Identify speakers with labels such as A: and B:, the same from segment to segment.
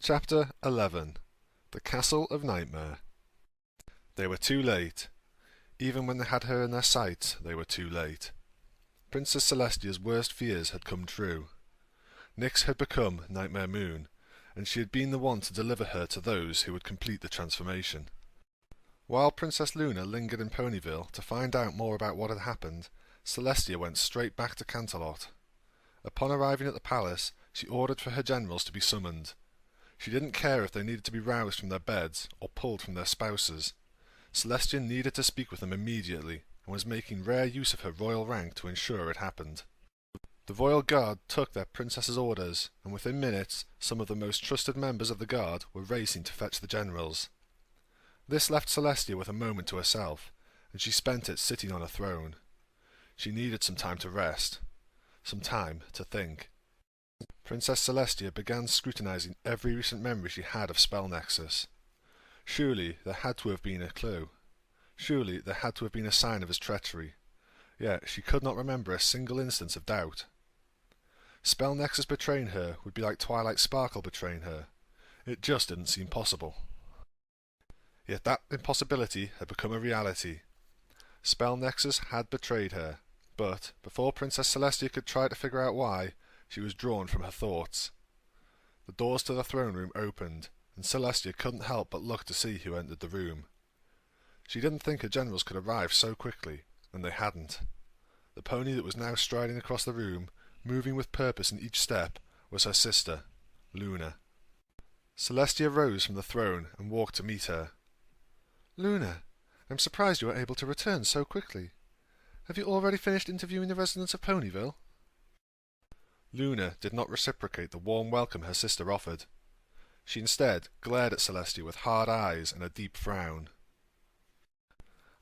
A: Chapter 11. The Castle of Nightmare. They were too late. Even when they had her in their sights, they were too late. Princess Celestia's worst fears had come true. Nyx had become Nightmare Moon, and she had been the one to deliver her to those who would complete the transformation. While Princess Luna lingered in Ponyville to find out more about what had happened, Celestia went straight back to Canterlot. Upon arriving at the palace, she ordered for her generals to be summoned. She didn't care if they needed to be roused from their beds or pulled from their spouses. Celestia needed to speak with them immediately, and was making rare use of her royal rank to ensure it happened. The royal guard took their princess's orders, and within minutes some of the most trusted members of the guard were racing to fetch the generals. This left Celestia with a moment to herself, and she spent it sitting on a throne. She needed some time to rest, some time to think. Princess Celestia began scrutinizing every recent memory she had of Spell Nexus. Surely there had to have been a clue. Surely there had to have been a sign of his treachery. Yet she could not remember a single instance of doubt. Spell Nexus betraying her would be like Twilight Sparkle betraying her. It just didn't seem possible. Yet that impossibility had become a reality. Spell Nexus had betrayed her, but before Princess Celestia could try to figure out why, she was drawn from her thoughts. The doors to the throne room opened, and Celestia couldn't help but look to see who entered the room. She didn't think her generals could arrive so quickly, and they hadn't. The pony that was now striding across the room, moving with purpose in each step, was her sister, Luna. Celestia rose from the throne and walked to meet her. "Luna, I'm surprised you were able to return so quickly. Have you already finished interviewing the residents of Ponyville?" Luna did not reciprocate the warm welcome her sister offered. She instead glared at Celestia with hard eyes and a deep frown.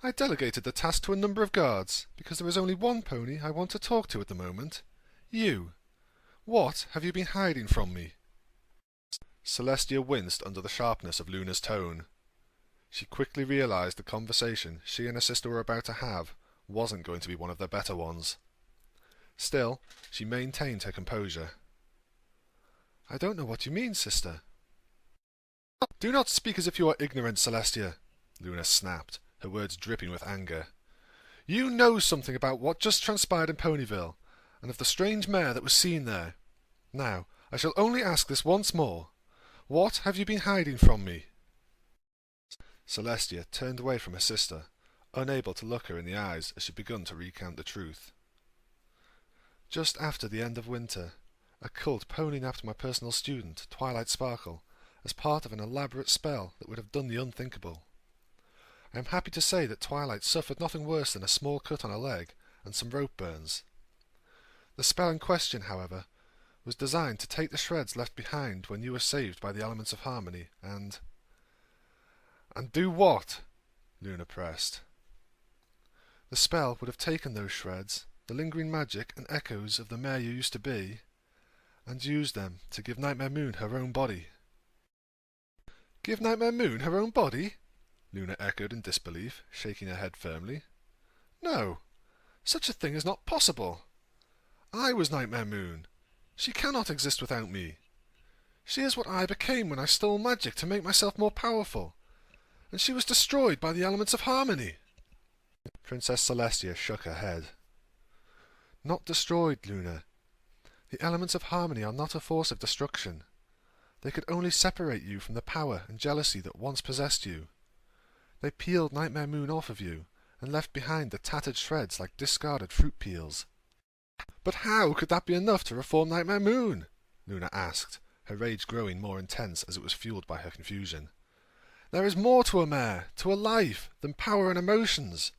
A: "I delegated the task to a number of guards, because there is only one pony I want to talk to at the moment. You. What have you been hiding from me?" Celestia winced under the sharpness of Luna's tone. She quickly realized the conversation she and her sister were about to have wasn't going to be one of their better ones. Still, she maintained her composure. "I don't know what you mean, sister." "Do not speak as if you are ignorant, Celestia," Luna snapped, her words dripping with anger. "You know something about what just transpired in Ponyville, and of the strange mare that was seen there. Now, I shall only ask this once more. What have you been hiding from me?" Celestia turned away from her sister, unable to look her in the eyes as she began to recount the truth. "Just after the end of winter, a cult pony napped my personal student, Twilight Sparkle, as part of an elaborate spell that would have done the unthinkable. I am happy to say that Twilight suffered nothing worse than a small cut on her leg and some rope burns. The spell in question, however, was designed to take the shreds left behind when you were saved by the elements of harmony and do what?" Luna pressed. "The spell would have taken those shreds, the lingering magic and echoes of the mare you used to be, and used them to give Nightmare Moon her own body." "Give Nightmare Moon her own body?" Luna echoed in disbelief, shaking her head firmly. "No, such a thing is not possible. I was Nightmare Moon. She cannot exist without me. She is what I became when I stole magic to make myself more powerful, and she was destroyed by the elements of harmony." Princess Celestia shook her head. "Not destroyed, Luna. The elements of harmony are not a force of destruction. They could only separate you from the power and jealousy that once possessed you. They peeled Nightmare Moon off of you, and left behind the tattered shreds like discarded fruit peels." "But how could that be enough to reform Nightmare Moon?" Luna asked, her rage growing more intense as it was fueled by her confusion. "There is more to a mare, to a life, than power and emotions."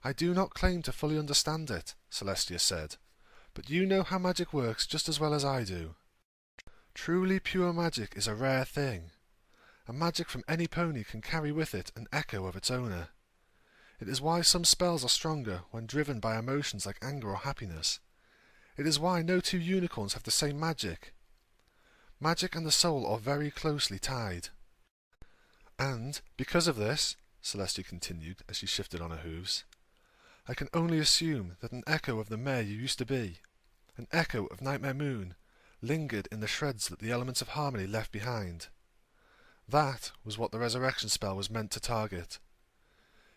A: "I do not claim to fully understand it," Celestia said, "but you know how magic works just as well as I do. Truly pure magic is a rare thing. A magic from any pony can carry with it an echo of its owner. It is why some spells are stronger when driven by emotions like anger or happiness. It is why no two unicorns have the same magic. Magic and the soul are very closely tied. And, because of this," Celestia continued as she shifted on her hooves, "I can only assume that an echo of the mare you used to be, an echo of Nightmare Moon, lingered in the shreds that the elements of harmony left behind. That was what the resurrection spell was meant to target.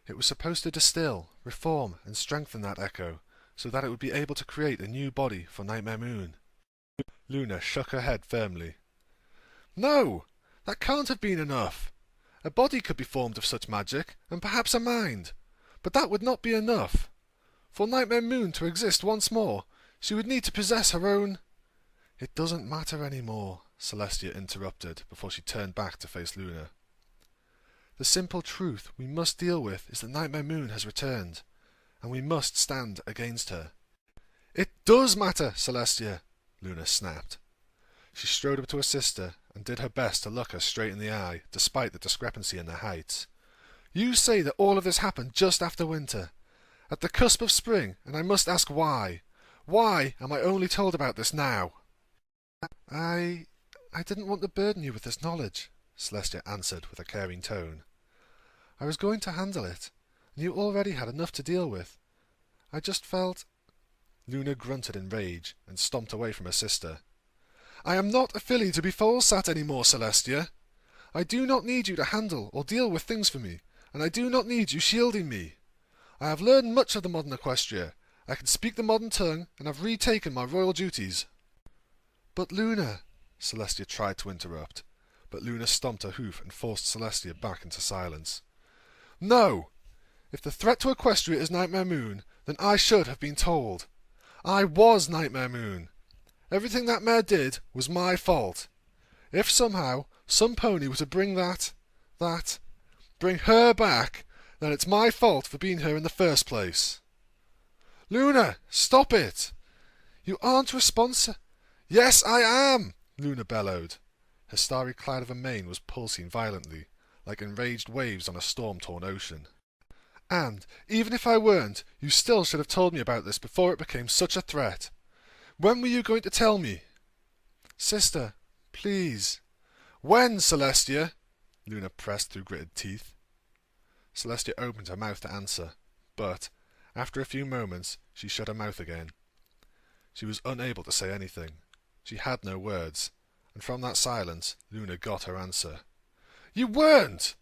A: It was supposed to distill, reform, and strengthen that echo, so that it would be able to create a new body for Nightmare Moon. Luna shook her head firmly. No! That can't have been enough! A body could be formed of such magic, and perhaps a mind, but that would not be enough. For Nightmare Moon to exist once more, she would need to possess her own— It doesn't matter any more, Celestia interrupted before she turned back to face Luna. The simple truth we must deal with is that Nightmare Moon has returned, and we must stand against her. It does matter, Celestia, Luna snapped. She strode up to her sister and did her best to look her straight in the eye, despite the discrepancy in their heights. You say that all of this happened just after winter, at the cusp of spring, and I must ask why. Why am I only told about this now? I didn't want to burden you with this knowledge, Celestia answered with a caring tone. I was going to handle it, and you already had enough to deal with. I just felt— Luna grunted in rage and stomped away from her sister. I am not a filly to be foal-sat any more, Celestia. I do not need you to handle or deal with things for me, and I do not need you shielding me. I have learned much of the modern Equestria. I can speak the modern tongue, and have retaken my royal duties. But Luna— Celestia tried to interrupt, but Luna stomped her hoof and forced Celestia back into silence. No! If the threat to Equestria is Nightmare Moon, then I should have been told. I was Nightmare Moon. Everything that mare did was my fault. If somehow some pony were to bring bring her back, then it's my fault for being here in the first place. Luna, stop it! You aren't responsible. Yes, I am! Luna bellowed. Her starry cloud of a mane was pulsing violently, like enraged waves on a storm-torn ocean. And, even if I weren't, you still should have told me about this before it became such a threat. When were you going to tell me? Sister, please. When, Celestia? Luna pressed through gritted teeth. Celestia opened her mouth to answer, but, after a few moments, she shut her mouth again. She was unable to say anything. She had no words, and from that silence, Luna got her answer. You weren't!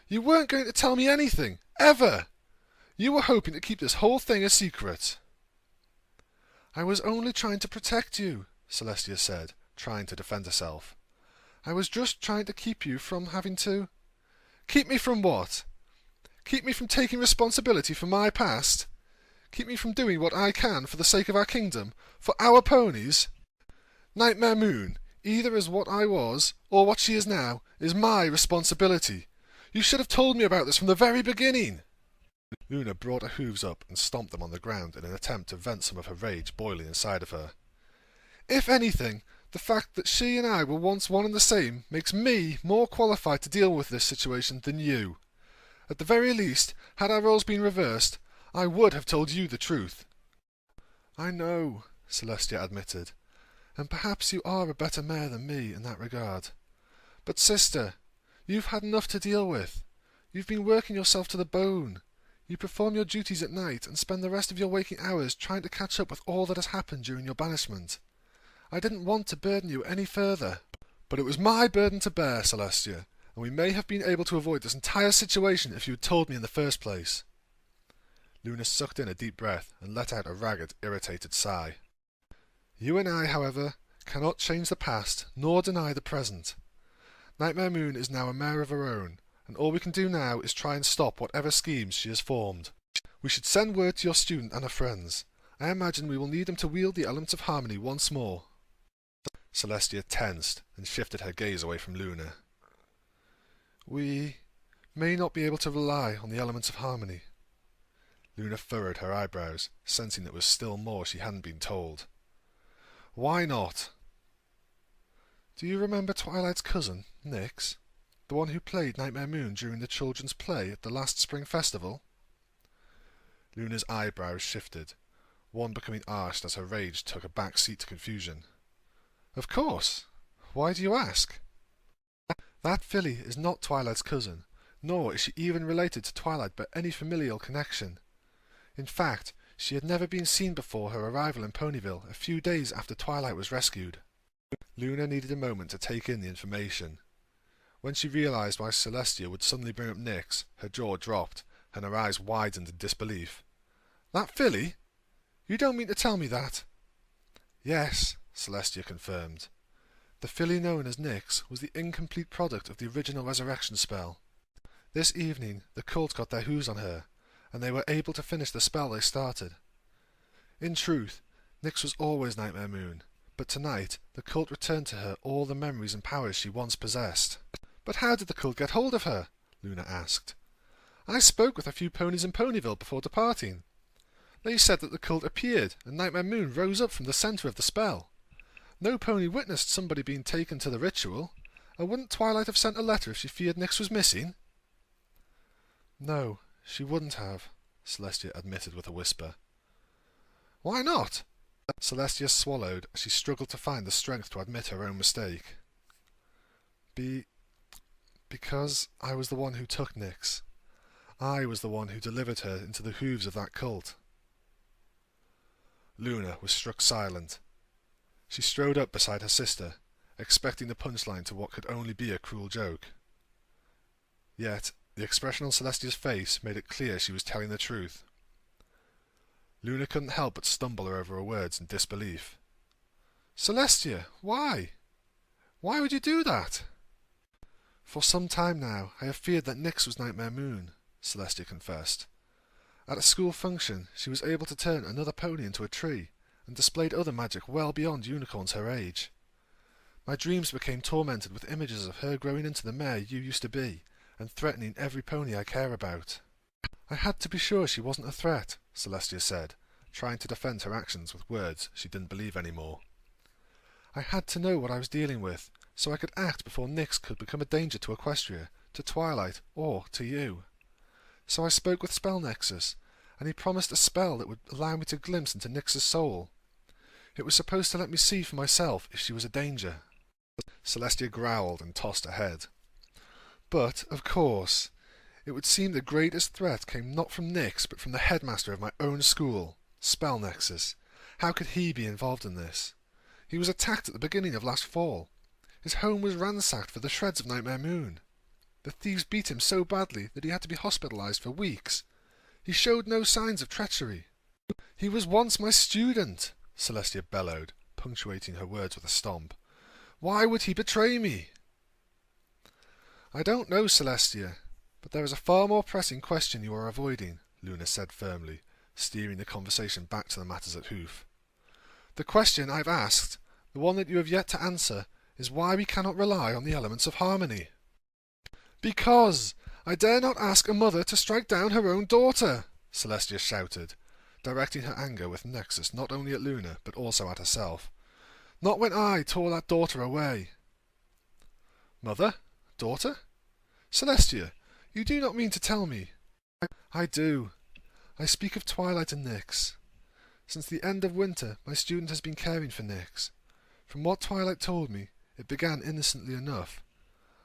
A: You weren't going to tell me anything, ever! You were hoping to keep this whole thing a secret. I was only trying to protect you, Celestia said, trying to defend herself. I was just trying to keep you from having to— Keep me from what? Keep me from taking responsibility for my past? Keep me from doing what I can for the sake of our kingdom, for our ponies? Nightmare Moon, either as what I was, or what she is now, is my responsibility. You should have told me about this from the very beginning. Luna brought her hooves up and stomped them on the ground in an attempt to vent some of her rage boiling inside of her. If anything, the fact that she and I were once one and the same makes me more qualified to deal with this situation than you. At the very least, had our roles been reversed, I would have told you the truth. I know, Celestia admitted, and perhaps you are a better mare than me in that regard. But sister, you've had enough to deal with. You've been working yourself to the bone. You perform your duties at night and spend the rest of your waking hours trying to catch up with all that has happened during your banishment. I didn't want to burden you any further, but it was my burden to bear, Celestia, and we may have been able to avoid this entire situation if you had told me in the first place. Luna sucked in a deep breath and let out a ragged, irritated sigh. You and I, however, cannot change the past nor deny the present. Nightmare Moon is now a mare of her own, and all we can do now is try and stop whatever schemes she has formed. We should send word to your student and her friends. I imagine we will need them to wield the elements of harmony once more. Celestia tensed and shifted her gaze away from Luna. We may not be able to rely on the elements of harmony. Luna furrowed her eyebrows, sensing there was still more she hadn't been told. Why not? Do you remember Twilight's cousin, Nyx? The one who played Nightmare Moon during the children's play at the last spring festival? Luna's eyebrows shifted, one becoming arched as her rage took a back seat to confusion. Of course. Why do you ask? That filly is not Twilight's cousin, nor is she even related to Twilight by any familial connection. In fact, she had never been seen before her arrival in Ponyville a few days after Twilight was rescued. Luna needed a moment to take in the information. When she realized why Celestia would suddenly bring up Nyx, her jaw dropped, and her eyes widened in disbelief. "That filly? You don't mean to tell me that?" "Yes," Celestia confirmed. "The filly known as Nyx was the incomplete product of the original resurrection spell. This evening the cult got their hooves on her, and they were able to finish the spell they started. In truth, Nyx was always Nightmare Moon, but tonight the cult returned to her all the memories and powers she once possessed." "But how did the cult get hold of her?" Luna asked. "I spoke with a few ponies in Ponyville before departing. They said that the cult appeared and Nightmare Moon rose up from the centre of the spell. No pony witnessed somebody being taken to the ritual, and wouldn't Twilight have sent a letter if she feared Nyx was missing?" "No, she wouldn't have," Celestia admitted with a whisper. "Why not?" Celestia swallowed as she struggled to find the strength to admit her own mistake. Because I was the one who took Nyx. I was the one who delivered her into the hooves of that cult." Luna was struck silent. She strode up beside her sister, expecting the punchline to what could only be a cruel joke. Yet the expression on Celestia's face made it clear she was telling the truth. Luna couldn't help but stumble over her words in disbelief. "Celestia, why? Why would you do that?" "For some time now I have feared that Nyx was Nightmare Moon," Celestia confessed. "At a school function she was able to turn another pony into a tree, and displayed other magic well beyond unicorns her age. My dreams became tormented with images of her growing into the mare you used to be, and threatening every pony I care about." "I had to be sure she wasn't a threat," Celestia said, trying to defend her actions with words she didn't believe anymore. "I had to know what I was dealing with, so I could act before Nyx could become a danger to Equestria, to Twilight, or to you. So I spoke with Spell Nexus, and he promised a spell that would allow me to glimpse into Nyx's soul. It was supposed to let me see for myself if she was a danger." Celestia growled and tossed her head. "But, of course, it would seem the greatest threat came not from Nyx, but from the headmaster of my own school, Spell Nexus. How could he be involved in this? He was attacked at the beginning of last fall. His home was ransacked for the shreds of Nightmare Moon. The thieves beat him so badly that he had to be hospitalized for weeks. He showed no signs of treachery." "He was once my student," Celestia bellowed, punctuating her words with a stomp. "Why would he betray me?" "I don't know, Celestia, but there is a far more pressing question you are avoiding," Luna said firmly, steering the conversation back to the matters at Hoof. "The question I've asked, the one that you have yet to answer, is why we cannot rely on the elements of harmony." "Because I dare not ask a mother to strike down her own daughter," Celestia shouted, directing her anger with Nexus not only at Luna, but also at herself. "Not when I tore that daughter away." "Mother? Daughter? Celestia, you do not mean to tell me—" "I do. I speak of Twilight and Nyx. Since the end of winter, my student has been caring for Nyx. From what Twilight told me, it began innocently enough.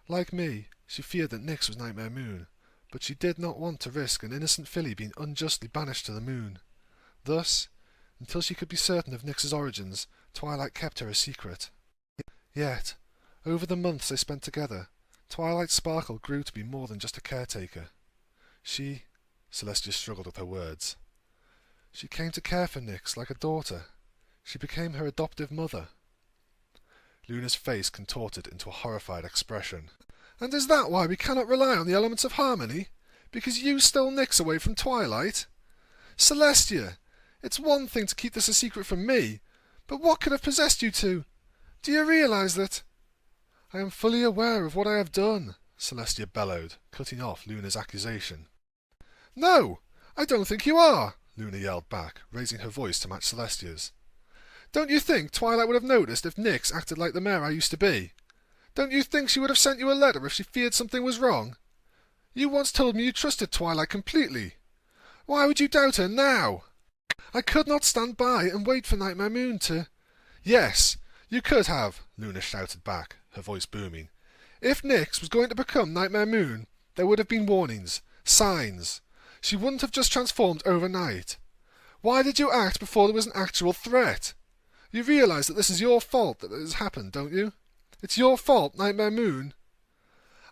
A: Like me, she feared that Nyx was Nightmare Moon, but she did not want to risk an innocent filly being unjustly banished to the moon. Thus, until she could be certain of Nyx's origins, Twilight kept her a secret. Yet, over the months they spent together, Twilight's sparkle grew to be more than just a caretaker. Celestia struggled with her words. She came to care for Nyx like a daughter. She became her adoptive mother." Luna's face contorted into a horrified expression. "And is that why we cannot rely on the elements of harmony? Because you stole Nyx away from Twilight? Celestia, it's one thing to keep this a secret from me, but what could have possessed you to? Do you realize that—" "I am fully aware of what I have done," Celestia bellowed, cutting off Luna's accusation. "No, I don't think you are," Luna yelled back, raising her voice to match Celestia's. "Don't you think Twilight would have noticed if Nyx acted like the mare I used to be? Don't you think she would have sent you a letter if she feared something was wrong? You once told me you trusted Twilight completely. Why would you doubt her now? I could not stand by and wait for Nightmare Moon to—" "Yes, you could have," Luna shouted back, her voice booming. "If Nyx was going to become Nightmare Moon, there would have been warnings, signs. She wouldn't have just transformed overnight. Why did you act before there was an actual threat? You realise that this is your fault that it has happened, don't you? It's your fault, Nightmare Moon."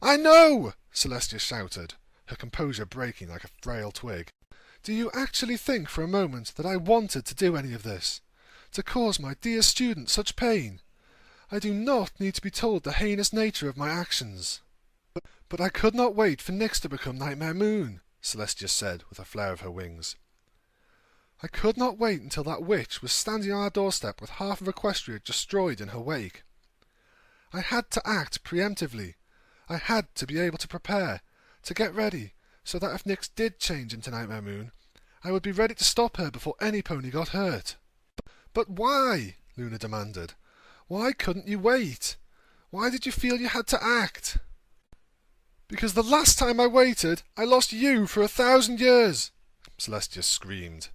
A: "I know!" Celestia shouted, her composure breaking like a frail twig. "Do you actually think for a moment that I wanted to do any of this? To cause my dear student such pain? I do not need to be told the heinous nature of my actions." But I could not wait for Nyx to become Nightmare Moon," Celestia said with a flare of her wings. "I could not wait until that witch was standing on our doorstep with half of Equestria destroyed in her wake. I had to act preemptively. I had to be able to prepare, to get ready, so that if Nyx did change into Nightmare Moon, I would be ready to stop her before any pony got hurt." "But why?" Luna demanded. "Why couldn't you wait? Why did you feel you had to act?" "Because the last time I waited, I lost you for 1,000 years!" Celestia screamed.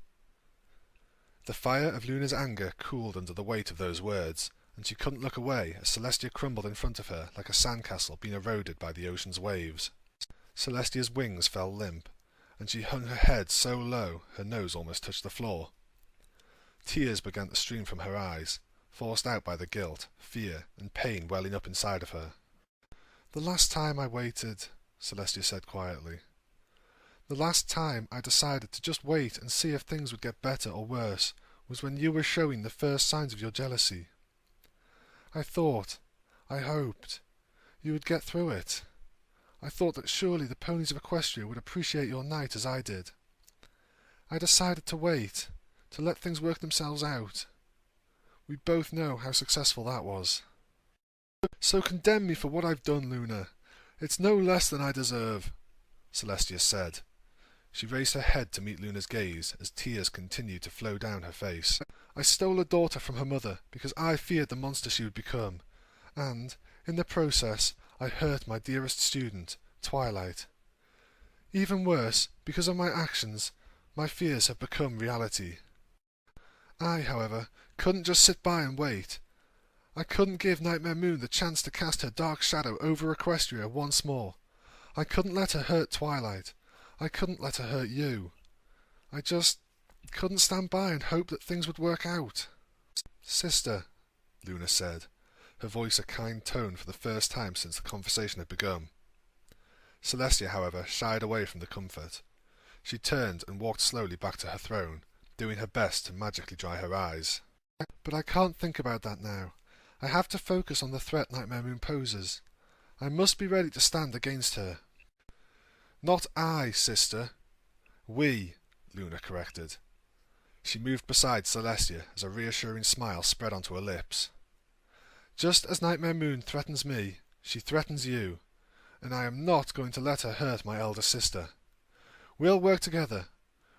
A: The fire of Luna's anger cooled under the weight of those words, and she couldn't look away as Celestia crumbled in front of her like a sandcastle being eroded by the ocean's waves. Celestia's wings fell limp, and she hung her head so low her nose almost touched the floor. Tears began to stream from her eyes, forced out by the guilt, fear, and pain welling up inside of her. "The last time I waited," Celestia said quietly. "The last time I decided to just wait and see if things would get better or worse was when you were showing the first signs of your jealousy. I thought, I hoped, you would get through it. I thought that surely the ponies of Equestria would appreciate your knight as I did. I decided to wait, to let things work themselves out. We both know how successful that was. So condemn me for what I've done, Luna. It's no less than I deserve," Celestia said. She raised her head to meet Luna's gaze as tears continued to flow down her face. "I stole a daughter from her mother because I feared the monster she would become, and, in the process, I hurt my dearest student, Twilight. Even worse, because of my actions, my fears have become reality. I, however, couldn't just sit by and wait. I couldn't give Nightmare Moon the chance to cast her dark shadow over Equestria once more. I couldn't let her hurt Twilight. I couldn't let her hurt you. I just couldn't stand by and hope that things would work out." "Sister," Luna said, her voice a kind tone for the first time since the conversation had begun. Celestia, however, shied away from the comfort. She turned and walked slowly back to her throne, doing her best to magically dry her eyes. "But I can't think about that now. I have to focus on the threat Nightmare Moon poses. I must be ready to stand against her." "Not I, sister. We," Luna corrected. She moved beside Celestia as a reassuring smile spread onto her lips. "Just as Nightmare Moon threatens me, she threatens you, and I am not going to let her hurt my elder sister. We'll work together.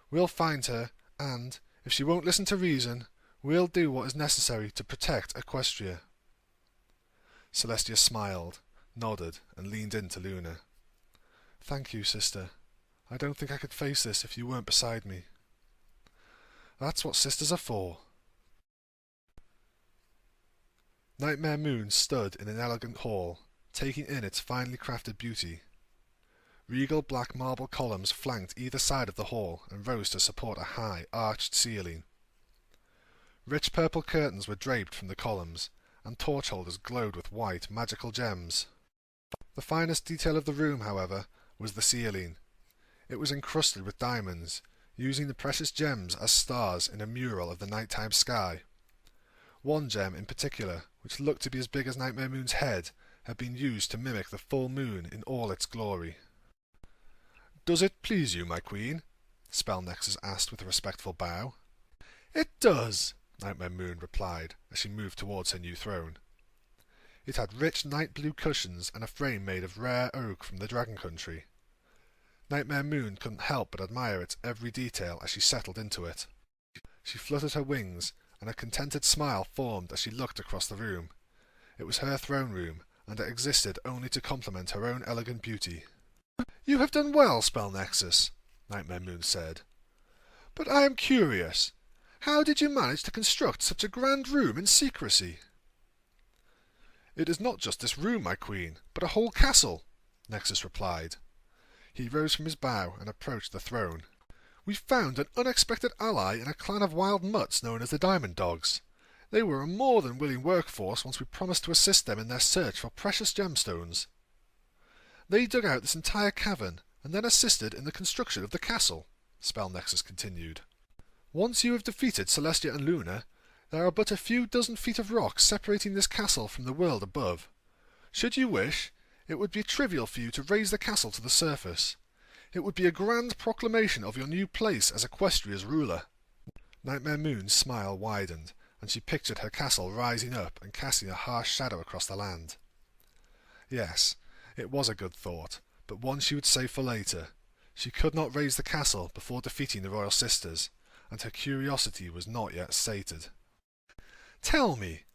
A: We'll find her, and, if she won't listen to reason, we'll do what is necessary to protect Equestria." Celestia smiled, nodded, and leaned into Luna. "Thank you, sister. I don't think I could face this if you weren't beside me." "That's what sisters are for." Nightmare Moon stood in an elegant hall, taking in its finely crafted beauty. Regal black marble columns flanked either side of the hall and rose to support a high, arched ceiling. Rich purple curtains were draped from the columns, and torch holders glowed with white, magical gems. The finest detail of the room, however, was the ceiling. It was encrusted with diamonds, using the precious gems as stars in a mural of the nighttime sky. One gem in particular, which looked to be as big as Nightmare Moon's head, had been used to mimic the full moon in all its glory. "Does it please you, my queen?" Spellnexus asked with a respectful bow. "It does," Nightmare Moon replied as she moved towards her new throne. It had rich night blue cushions and a frame made of rare oak from the Dragon Country. Nightmare Moon couldn't help but admire its every detail as she settled into it. She fluttered her wings, and a contented smile formed as she looked across the room. It was her throne room, and it existed only to complement her own elegant beauty. "You have done well, Spellnexus," Nightmare Moon said. "But I am curious. How did you manage to construct such a grand room in secrecy?" "It is not just this room, my queen, but a whole castle," Nexus replied. He rose from his bow and approached the throne. "We found an unexpected ally in a clan of wild mutts known as the Diamond Dogs. They were a more than willing workforce once we promised to assist them in their search for precious gemstones. They dug out this entire cavern and then assisted in the construction of the castle, Spell Nexus continued. Once you have defeated Celestia and Luna, there are but a few dozen feet of rock separating this castle from the world above. Should you wish, it would be trivial for you to raise the castle to the surface. It would be a grand proclamation of your new place as Equestria's ruler. Nightmare Moon's smile widened, and she pictured her castle rising up and casting a harsh shadow across the land. Yes, it was a good thought, but one she would save for later. She could not raise the castle before defeating the Royal Sisters, and her curiosity was not yet sated. Tell me,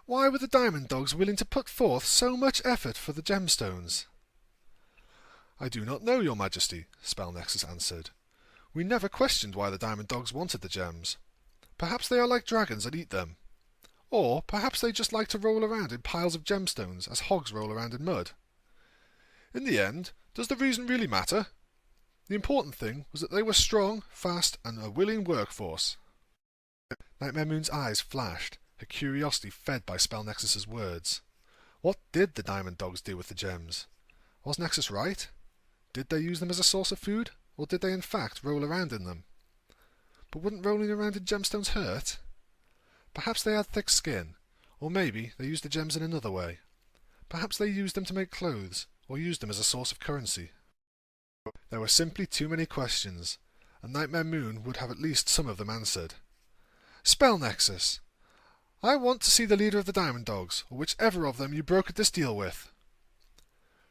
A: why were the Diamond Dogs willing to put forth so much effort for the gemstones? I do not know, Your Majesty, Spell Nexus answered. We never questioned why the Diamond Dogs wanted the gems. Perhaps they are like dragons and eat them. Or perhaps they just like to roll around in piles of gemstones as hogs roll around in mud. In the end, does the reason really matter? The important thing was that they were strong, fast, and a willing workforce. Nightmare Moon's eyes flashed, her curiosity fed by Spell Nexus's words. What did the Diamond Dogs do with the gems? Was Nexus right? Did they use them as a source of food, or did they in fact roll around in them? But wouldn't rolling around in gemstones hurt? Perhaps they had thick skin, or maybe they used the gems in another way. Perhaps they used them to make clothes, or used them as a source of currency. There were simply too many questions, and Nightmare Moon would have at least some of them answered. Spell Nexus! I want to see the leader of the Diamond Dogs, or whichever of them you brokered this deal with.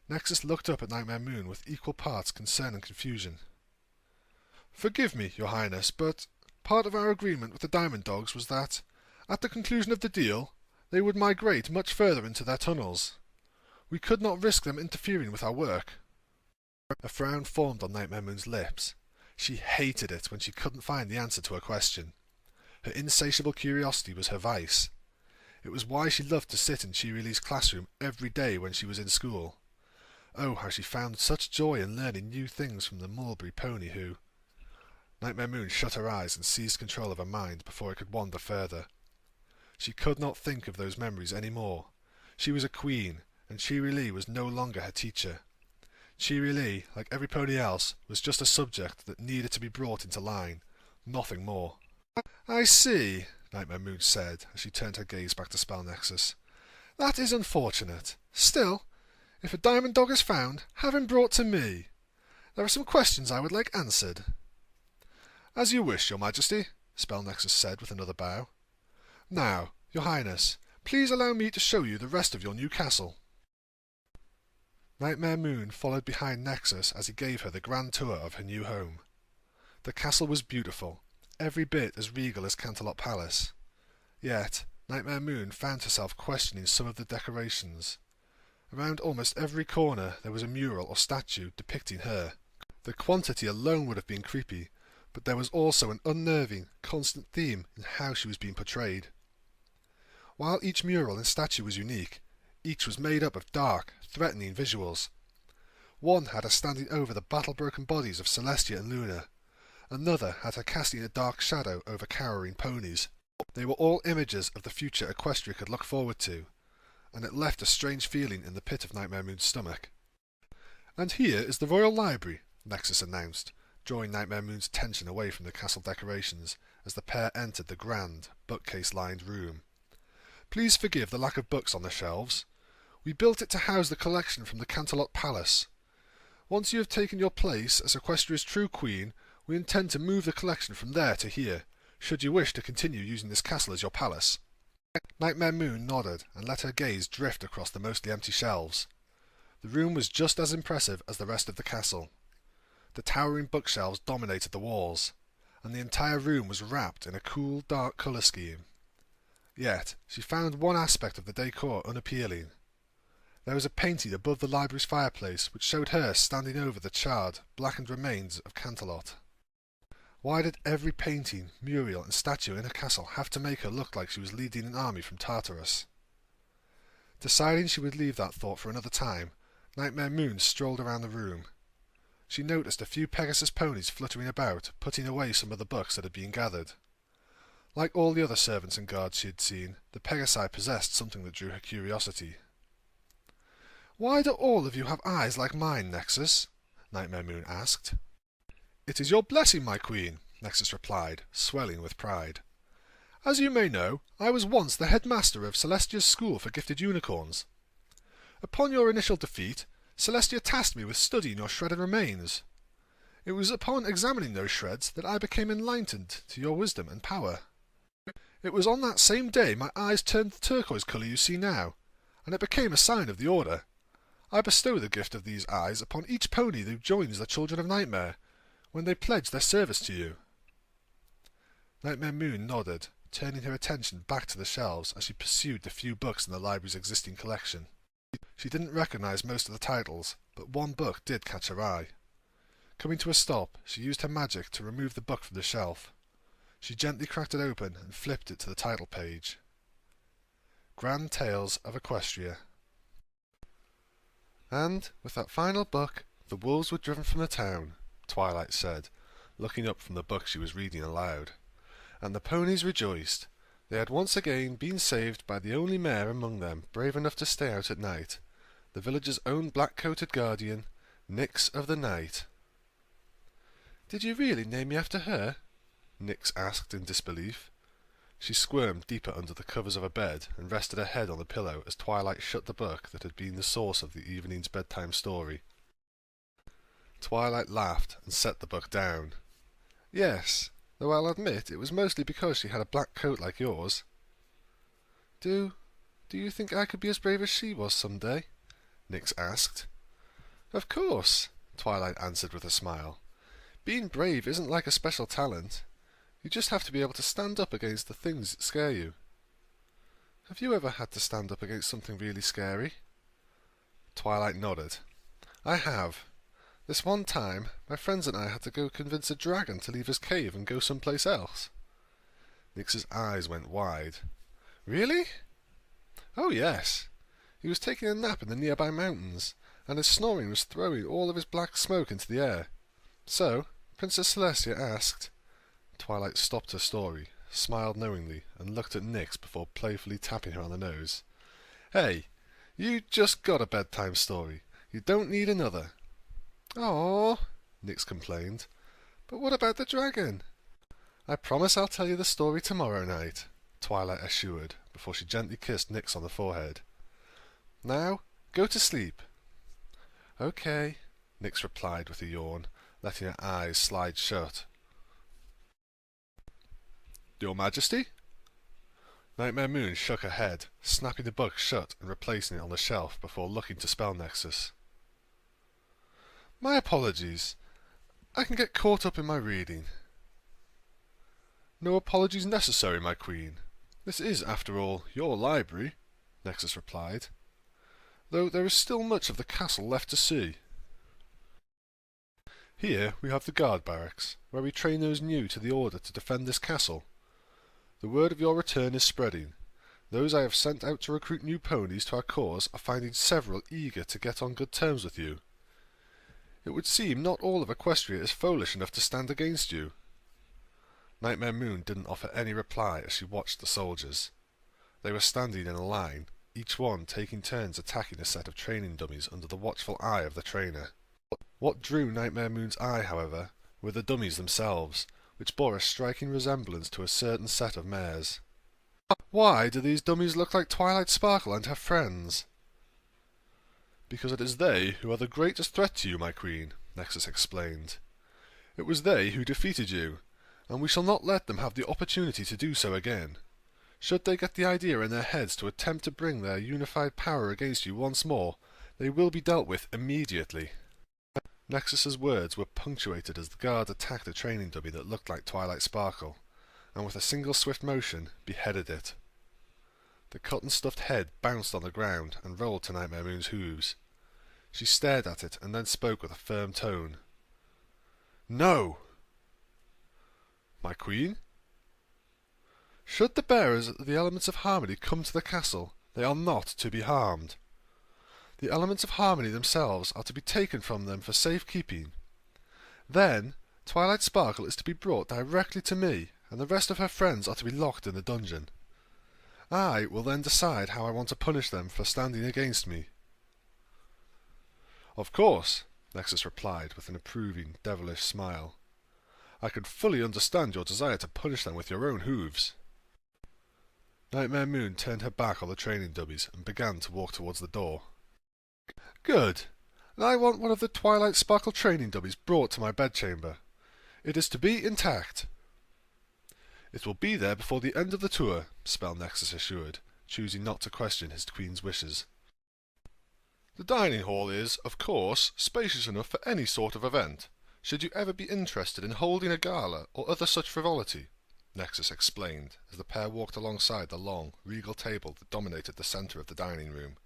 A: Nexus looked up at Nightmare Moon with equal parts concern and confusion. Forgive me, Your Highness, but part of our agreement with the Diamond Dogs was that, at the conclusion of the deal, they would migrate much further into their tunnels. We could not risk them interfering with our work. A frown formed on Nightmare Moon's lips. She hated it when she couldn't find the answer to her question. Her insatiable curiosity was her vice. It was why she loved to sit in Shirley's classroom every day when she was in school. Oh, how she found such joy in learning new things from the mulberry pony who... Nightmare Moon shut her eyes and seized control of her mind before it could wander further. She could not think of those memories any more. She was a queen, and Shirley was no longer her teacher. Shirley, like every pony else, was just a subject that needed to be brought into line, nothing more. I see, Nightmare Moon said, as she turned her gaze back to Spell Nexus. That is unfortunate. Still, if a Diamond Dog is found, have him brought to me. There are some questions I would like answered. As you wish, Your Majesty, Spell Nexus said with another bow. Now, Your Highness, please allow me to show you the rest of your new castle. Nightmare Moon followed behind Nexus as he gave her the grand tour of her new home. The castle was beautiful, every bit as regal as Canterlot Palace. Yet, Nightmare Moon found herself questioning some of the decorations. Around almost every corner there was a mural or statue depicting her. The quantity alone would have been creepy, but there was also an unnerving, constant theme in how she was being portrayed. While each mural and statue was unique, each was made up of dark, threatening visuals. One had her standing over the battle-broken bodies of Celestia and Luna. Another had her casting a dark shadow over cowering ponies. They were all images of the future Equestria could look forward to, and it left a strange feeling in the pit of Nightmare Moon's stomach. And here is the Royal Library, Nexus announced, drawing Nightmare Moon's attention away from the castle decorations as the pair entered the grand, bookcase-lined room. Please forgive the lack of books on the shelves. We built it to house the collection from the Canterlot Palace. Once you have taken your place as Equestria's true queen, we intend to move the collection from there to here, should you wish to continue using this castle as your palace. Nightmare Moon nodded and let her gaze drift across the mostly empty shelves. The room was just as impressive as the rest of the castle. The towering bookshelves dominated the walls, and the entire room was wrapped in a cool, dark colour scheme. Yet, she found one aspect of the decor unappealing. There was a painting above the library's fireplace which showed her standing over the charred, blackened remains of Canterlot. Why did every painting, mural and statue in her castle have to make her look like she was leading an army from Tartarus? Deciding she would leave that thought for another time, Nightmare Moon strolled around the room. She noticed a few Pegasus ponies fluttering about, putting away some of the books that had been gathered. Like all the other servants and guards she had seen, the Pegasi possessed something that drew her curiosity. "Why do all of you have eyes like mine, Nexus?" Nightmare Moon asked. "It is your blessing, my queen," Nexus replied, swelling with pride. "As you may know, I was once the headmaster of Celestia's school for gifted unicorns. Upon your initial defeat, Celestia tasked me with studying your shredded remains. It was upon examining those shreds that I became enlightened to your wisdom and power. It was on that same day my eyes turned the turquoise colour you see now, and it became a sign of the Order. I bestow the gift of these eyes upon each pony who joins the Children of Nightmare, when they pledge their service to you." Nightmare Moon nodded, turning her attention back to the shelves as she pursued the few books in the library's existing collection. She didn't recognize most of the titles, but one book did catch her eye. Coming to a stop, she used her magic to remove the book from the shelf. She gently cracked it open and flipped it to the title page. Grand Tales of Equestria. "And, with that final book, the wolves were driven from the town," Twilight said, looking up from the book she was reading aloud. "And the ponies rejoiced. They had once again been saved by the only mare among them brave enough to stay out at night, the village's own black-coated guardian, Nyx of the Night." "Did you really name me after her?" Nyx asked in disbelief. She squirmed deeper under the covers of her bed and rested her head on the pillow as Twilight shut the book that had been the source of the evening's bedtime story. Twilight laughed and set the book down. "Yes, though I'll admit it was mostly because she had a black coat like yours." Do you think I could be as brave as she was some day?" Nyx asked. "Of course," Twilight answered with a smile. "Being brave isn't like a special talent. You just have to be able to stand up against the things that scare you. Have you ever had to stand up against something really scary?" Twilight nodded. "I have. This one time, my friends and I had to go convince a dragon to leave his cave and go someplace else." Nyx's eyes went wide. "Really?" "Oh, yes. He was taking a nap in the nearby mountains, and his snoring was throwing all of his black smoke into the air. So, Princess Celestia asked—" Twilight stopped her story, smiled knowingly, and looked at Nyx before playfully tapping her on the nose. "Hey, you just got a bedtime story. You don't need another." "Aww," Nyx complained. "But what about the dragon?" "I promise I'll tell you the story tomorrow night," Twilight assured, before she gently kissed Nyx on the forehead. "Now, go to sleep." "Okay," Nyx replied with a yawn, letting her eyes slide shut. "Your Majesty?" Nightmare Moon shook her head, snapping the book shut and replacing it on the shelf before looking to Spell Nexus. "My apologies. I can get caught up in my reading." "No apologies necessary, my queen. This is, after all, your library," Nexus replied, "though there is still much of the castle left to see. Here we have the guard barracks, where we train those new to the Order to defend this castle. The word of your return is spreading. Those I have sent out to recruit new ponies to our cause are finding several eager to get on good terms with you. It would seem not all of Equestria is foolish enough to stand against you." Nightmare Moon didn't offer any reply as she watched the soldiers. They were standing in a line, each one taking turns attacking a set of training dummies under the watchful eye of the trainer. What drew Nightmare Moon's eye, however, were the dummies themselves, which bore a striking resemblance to a certain set of mares. "Why do these dummies look like Twilight Sparkle and her friends?" "Because it is they who are the greatest threat to you, my queen," Nexus explained. "It was they who defeated you, and we shall not let them have the opportunity to do so again. Should they get the idea in their heads to attempt to bring their unified power against you once more, they will be dealt with immediately." Nexus's words were punctuated as the guard attacked a training dummy that looked like Twilight Sparkle, and with a single swift motion, beheaded it. The cotton-stuffed head bounced on the ground and rolled to Nightmare Moon's hooves. She stared at it and then spoke with a firm tone. "No!" "My queen?" "Should the bearers of the Elements of Harmony come to the castle, they are not to be harmed. The Elements of Harmony themselves are to be taken from them for safekeeping. Then, Twilight Sparkle is to be brought directly to me, and the rest of her friends are to be locked in the dungeon. I will then decide how I want to punish them for standing against me." "Of course," Nexus replied with an approving, devilish smile. "I can fully understand your desire to punish them with your own hooves." Nightmare Moon turned her back on the training dummies and began to walk towards the door. "Good. And I want one of the Twilight Sparkle training dummies brought to my bedchamber. It is to be intact." "It will be there before the end of the tour," Spell Nexus assured, choosing not to question his queen's wishes. "The dining hall is, of course, spacious enough for any sort of event, should you ever be interested in holding a gala or other such frivolity," Nexus explained as the pair walked alongside the long, regal table that dominated the centre of the dining room.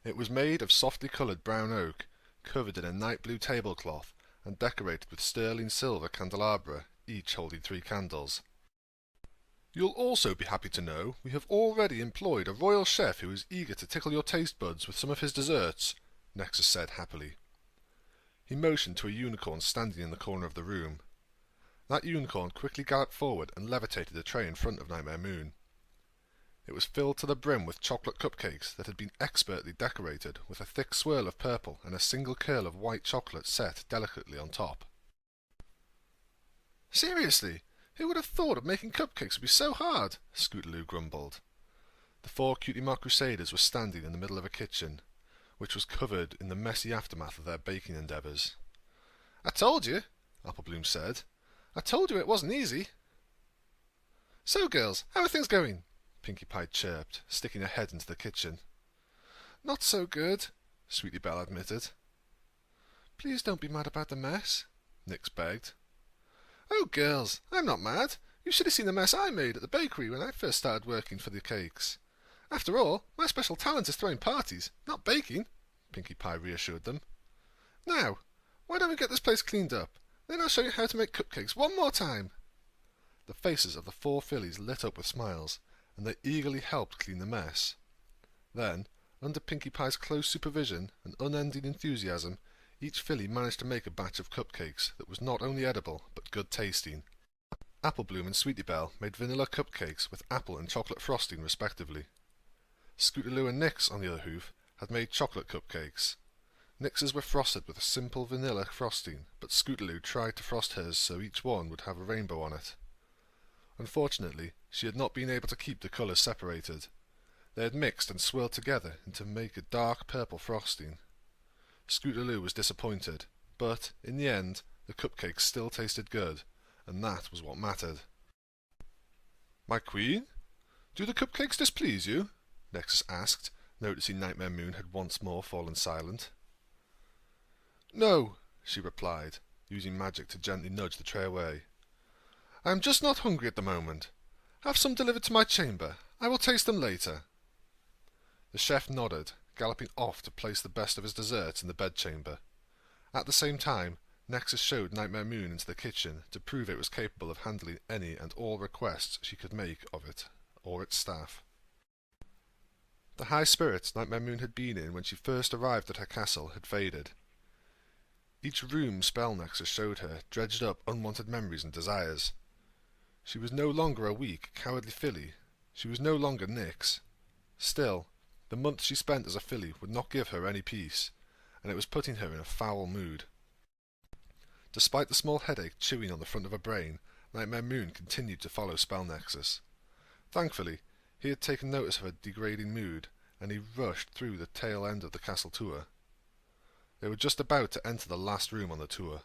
A: It was made of softly coloured brown oak, covered in a night blue tablecloth, and decorated with sterling silver candelabra, each holding 3 candles. "You'll also be happy to know we have already employed a royal chef who is eager to tickle your taste buds with some of his desserts," Nexus said happily. He motioned to a unicorn standing in the corner of the room. That unicorn quickly galloped forward and levitated a tray in front of Nightmare Moon. It was filled to the brim with chocolate cupcakes that had been expertly decorated with a thick swirl of purple and a single curl of white chocolate set delicately on top. "Seriously, who would have thought of making cupcakes would be so hard?" Scootaloo grumbled. The 4 Cutie Mark Crusaders were standing in the middle of a kitchen, which was covered in the messy aftermath of their baking endeavours. "I told you," Applebloom said. "I told you it wasn't easy." "So, girls, how are things going?" Pinkie Pie chirped, sticking her head into the kitchen. "Not so good," Sweetie Belle admitted. "Please don't be mad about the mess," Nyx begged. "Oh, girls, I'm not mad. You should have seen the mess I made at the bakery when I first started working for the cakes. After all, my special talent is throwing parties, not baking," Pinkie Pie reassured them. "Now, why don't we get this place cleaned up? Then I'll show you how to make cupcakes one more time." The faces of the 4 fillies lit up with smiles, and they eagerly helped clean the mess. Then, under Pinkie Pie's close supervision and unending enthusiasm, each filly managed to make a batch of cupcakes that was not only edible, but good tasting. Applebloom and Sweetie Belle made vanilla cupcakes with apple and chocolate frosting respectively. Scootaloo and Nyx, on the other hoof, had made chocolate cupcakes. Nyx's were frosted with a simple vanilla frosting, but Scootaloo tried to frost hers so each one would have a rainbow on it. Unfortunately, she had not been able to keep the colours separated. They had mixed and swirled together to make a dark purple frosting. Scootaloo was disappointed, but, in the end, the cupcakes still tasted good, and that was what mattered. "My queen, do the cupcakes displease you?" Nexus asked, noticing Nightmare Moon had once more fallen silent. "No," she replied, using magic to gently nudge the tray away. "I am just not hungry at the moment. Have some delivered to my chamber. I will taste them later." The chef nodded, galloping off to place the best of his desserts in the bedchamber. At the same time, Nexus showed Nightmare Moon into the kitchen to prove it was capable of handling any and all requests she could make of it or its staff. The high spirits Nightmare Moon had been in when she first arrived at her castle had faded. Each room Spell Nexus showed her dredged up unwanted memories and desires. She was no longer a weak, cowardly filly. She was no longer Nyx. Still, the months she spent as a filly would not give her any peace, and it was putting her in a foul mood. Despite the small headache chewing on the front of her brain, Nightmare Moon continued to follow Spell Nexus. Thankfully, he had taken notice of her degrading mood, and he rushed through the tail end of the castle tour. They were just about to enter the last room on the tour.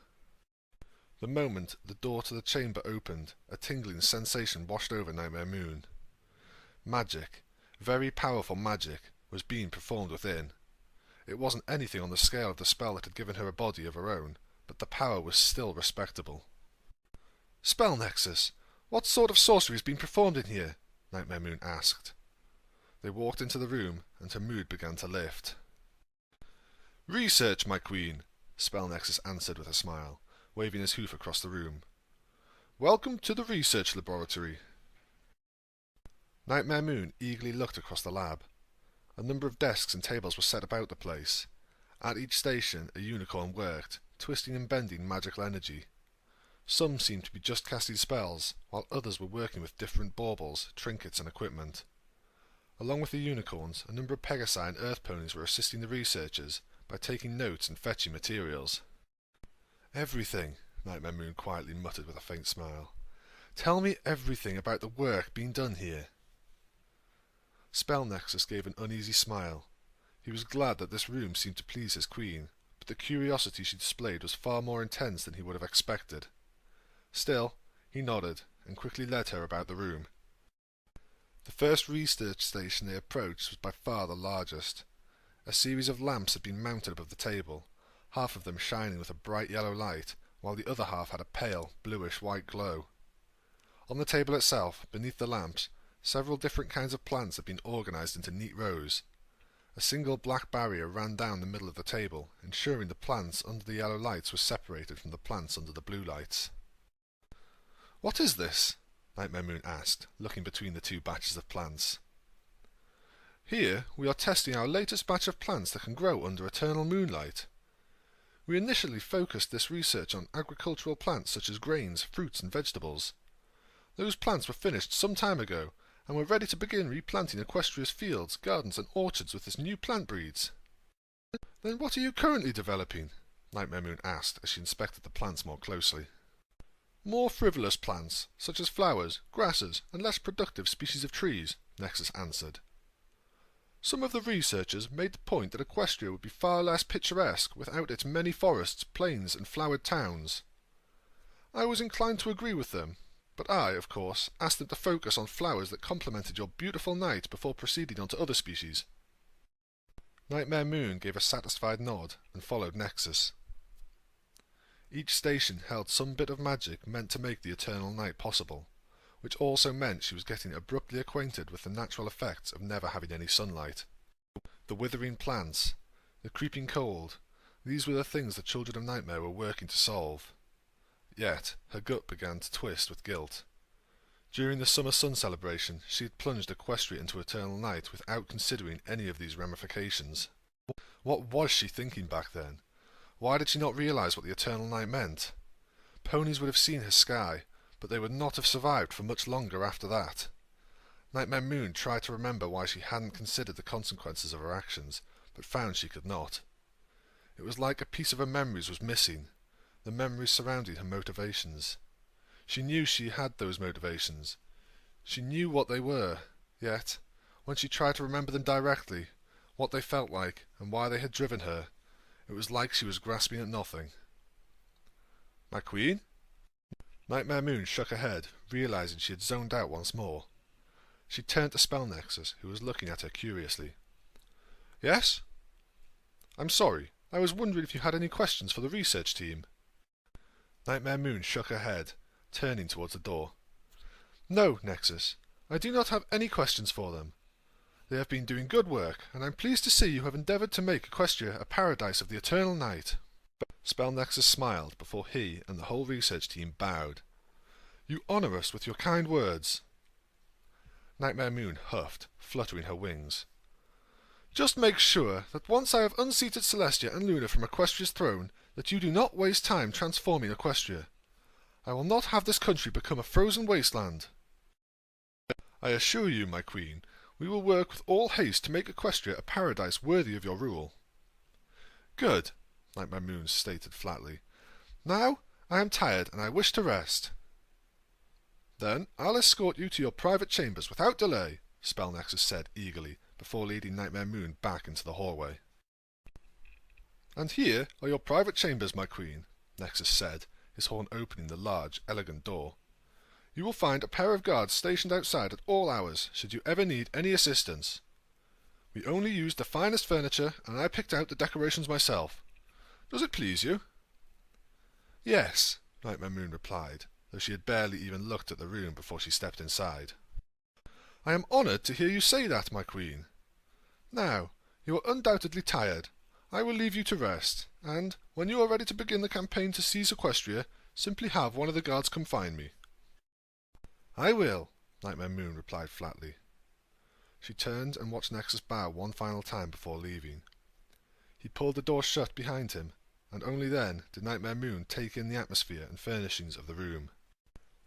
A: The moment the door to the chamber opened, a tingling sensation washed over Nightmare Moon. Magic, very powerful magic, was being performed within. It wasn't anything on the scale of the spell that had given her a body of her own, but the power was still respectable. "Spell Nexus, what sort of sorcery has been performed in here?" Nightmare Moon asked. They walked into the room, and her mood began to lift. "Research, my queen," Spell Nexus answered with a smile, waving his hoof across the room. "Welcome to the research laboratory." Nightmare Moon eagerly looked across the lab. A number of desks and tables were set about the place. At each station a unicorn worked, twisting and bending magical energy. Some seemed to be just casting spells, while others were working with different baubles, trinkets and equipment. Along with the unicorns, a number of Pegasi and Earth ponies were assisting the researchers by taking notes and fetching materials. "Everything," Nightmare Moon quietly muttered with a faint smile. "Tell me everything about the work being done here." Spell Nexus gave an uneasy smile. He was glad that this room seemed to please his queen, but the curiosity she displayed was far more intense than he would have expected. Still, he nodded and quickly led her about the room. The first research station they approached was by far the largest. A series of lamps had been mounted above the table, half of them shining with a bright yellow light, while the other half had a pale, bluish-white glow. On the table itself, beneath the lamps, several different kinds of plants had been organized into neat rows. A single black barrier ran down the middle of the table, ensuring the plants under the yellow lights were separated from the plants under the blue lights. "What is this?" Nightmare Moon asked, looking between the two batches of plants. "Here we are testing our latest batch of plants that can grow under eternal moonlight. We initially focused this research on agricultural plants such as grains, fruits and vegetables. Those plants were finished some time ago, and we're ready to begin replanting Equestria's fields, gardens and orchards with this new plant breeds." "Then what are you currently developing?" Nightmare Moon asked as she inspected the plants more closely. "More frivolous plants, such as flowers, grasses, and less productive species of trees," Nexus answered. "Some of the researchers made the point that Equestria would be far less picturesque without its many forests, plains, and flowered towns. I was inclined to agree with them, but I, of course, asked them to focus on flowers that complemented your beautiful night before proceeding on to other species." Nightmare Moon gave a satisfied nod and followed Nexus. Each station held some bit of magic meant to make the eternal night possible, which also meant she was getting abruptly acquainted with the natural effects of never having any sunlight. The withering plants, the creeping cold, these were the things the children of Nightmare were working to solve. Yet her gut began to twist with guilt. During the summer sun celebration, she had plunged Equestria into eternal night without considering any of these ramifications. What was she thinking back then? Why did she not realize what the eternal night meant? Ponies would have seen her sky, but they would not have survived for much longer after that. Nightmare Moon tried to remember why she hadn't considered the consequences of her actions, but found she could not. It was like a piece of her memories was missing, the memories surrounding her motivations. She knew she had those motivations. She knew what they were, yet, when she tried to remember them directly, what they felt like, and why they had driven her, it was like she was grasping at nothing. "My queen?" Nightmare Moon shook her head, realizing she had zoned out once more. She turned to Spell Nexus, who was looking at her curiously. "Yes?" "I'm sorry. I was wondering if you had any questions for the research team." Nightmare Moon shook her head, turning towards the door. "No, Nexus. I do not have any questions for them. They have been doing good work, and I'm pleased to see you have endeavoured to make Equestria a paradise of the eternal night." Spell Nexus smiled before he and the whole research team bowed. "You honour us with your kind words." Nightmare Moon huffed, fluttering her wings. "Just make sure that once I have unseated Celestia and Luna from Equestria's throne, that you do not waste time transforming Equestria. I will not have this country become a frozen wasteland." "I assure you, my queen, we will work with all haste to make Equestria a paradise worthy of your rule." "Good," Nightmare Moon stated flatly. "Now I am tired and I wish to rest." "Then I'll escort you to your private chambers without delay," Spell Nexus said eagerly, before leading Nightmare Moon back into the hallway. "And here are your private chambers, my queen," Nexus said, his horn opening the large, elegant door. "You will find a pair of guards stationed outside at all hours, should you ever need any assistance. We only used the finest furniture, and I picked out the decorations myself. Does it please you?" "Yes," Nightmare Moon replied, though she had barely even looked at the room before she stepped inside. "I am honoured to hear you say that, my queen. Now, you are undoubtedly tired. I will leave you to rest, and, when you are ready to begin the campaign to seize Equestria, simply have one of the guards come find me." "I will," Nightmare Moon replied flatly. She turned and watched Nexus bow one final time before leaving. He pulled the door shut behind him, and only then did Nightmare Moon take in the atmosphere and furnishings of the room.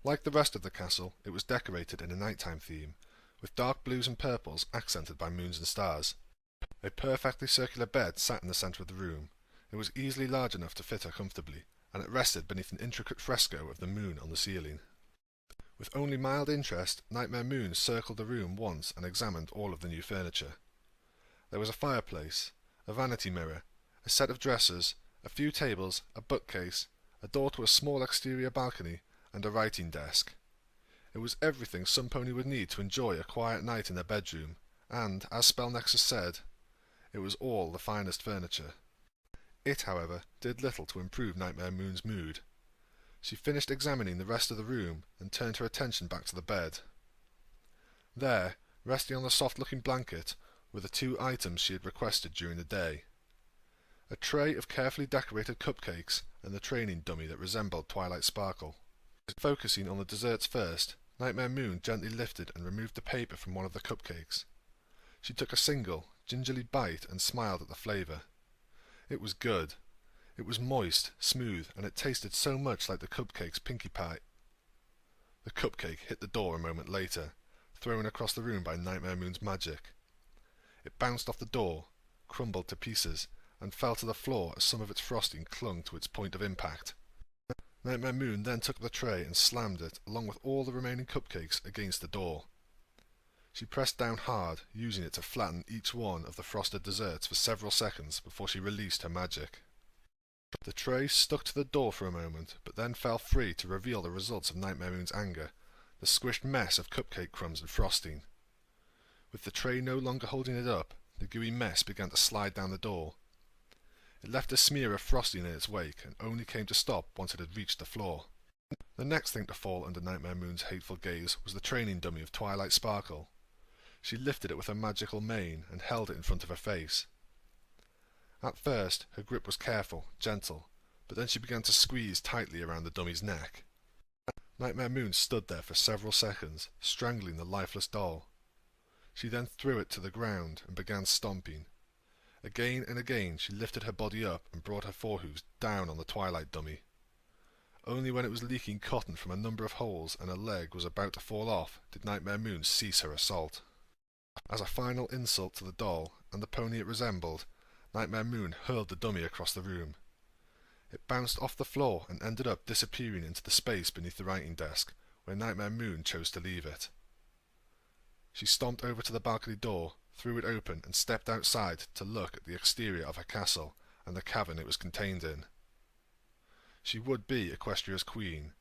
A: Like the rest of the castle, it was decorated in a nighttime theme, with dark blues and purples accented by moons and stars. A perfectly circular bed sat in the centre of the room. It was easily large enough to fit her comfortably, and it rested beneath an intricate fresco of the moon on the ceiling. With only mild interest, Nightmare Moon circled the room once and examined all of the new furniture. There was a fireplace, a vanity mirror, a set of dressers, a few tables, a bookcase, a door to a small exterior balcony, and a writing desk. It was everything some pony would need to enjoy a quiet night in their bedroom, and, as Spell Nexus said, it was all the finest furniture. It, however, did little to improve Nightmare Moon's mood. She finished examining the rest of the room and turned her attention back to the bed. There, resting on the soft-looking blanket, were the two items she had requested during the day. A tray of carefully decorated cupcakes and the training dummy that resembled Twilight Sparkle. Focusing on the desserts first, Nightmare Moon gently lifted and removed the paper from one of the cupcakes. She took a single, gingerly bite and smiled at the flavour. It was good. It was moist, smooth, and it tasted so much like the cupcake's Pinkie Pie. The cupcake hit the door a moment later, thrown across the room by Nightmare Moon's magic. It bounced off the door, crumbled to pieces, and fell to the floor as some of its frosting clung to its point of impact. Nightmare Moon then took the tray and slammed it, along with all the remaining cupcakes, against the door. She pressed down hard, using it to flatten each one of the frosted desserts for several seconds before she released her magic. The tray stuck to the door for a moment, but then fell free to reveal the results of Nightmare Moon's anger, the squished mess of cupcake crumbs and frosting. With the tray no longer holding it up, the gooey mess began to slide down the door. It left a smear of frosting in its wake, and only came to stop once it had reached the floor. The next thing to fall under Nightmare Moon's hateful gaze was the training dummy of Twilight Sparkle. She lifted it with her magical mane and held it in front of her face. At first, her grip was careful, gentle, but then she began to squeeze tightly around the dummy's neck. Nightmare Moon stood there for several seconds, strangling the lifeless doll. She then threw it to the ground and began stomping. Again and again she lifted her body up and brought her forehooves down on the Twilight dummy. Only when it was leaking cotton from a number of holes and her leg was about to fall off did Nightmare Moon cease her assault. As a final insult to the doll and the pony it resembled, Nightmare Moon hurled the dummy across the room. It bounced off the floor and ended up disappearing into the space beneath the writing desk, where Nightmare Moon chose to leave it. She stomped over to the balcony door, threw it open, and stepped outside to look at the exterior of her castle and the cavern it was contained in. She would be Equestria's queen.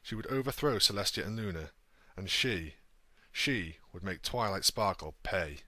A: She would overthrow Celestia and Luna, and she would make Twilight Sparkle pay.